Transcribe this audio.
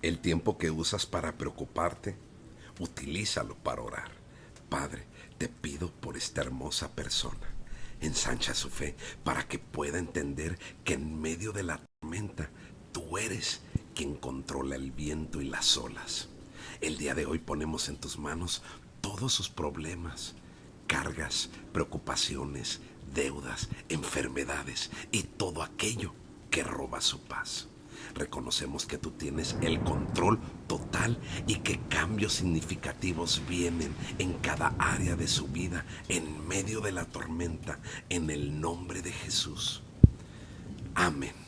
El tiempo que usas para preocuparte, utilízalo para orar. Padre, te pido por esta hermosa persona. Ensancha su fe para que pueda entender que en medio de la tormenta tú eres quien controla el viento y las olas. El día de hoy ponemos en tus manos todos sus problemas, cargas, preocupaciones, deudas, enfermedades y todo aquello que roba su paz. Reconocemos que tú tienes el control total y que cambios significativos vienen en cada área de su vida en medio de la tormenta, en el nombre de Jesús. Amén.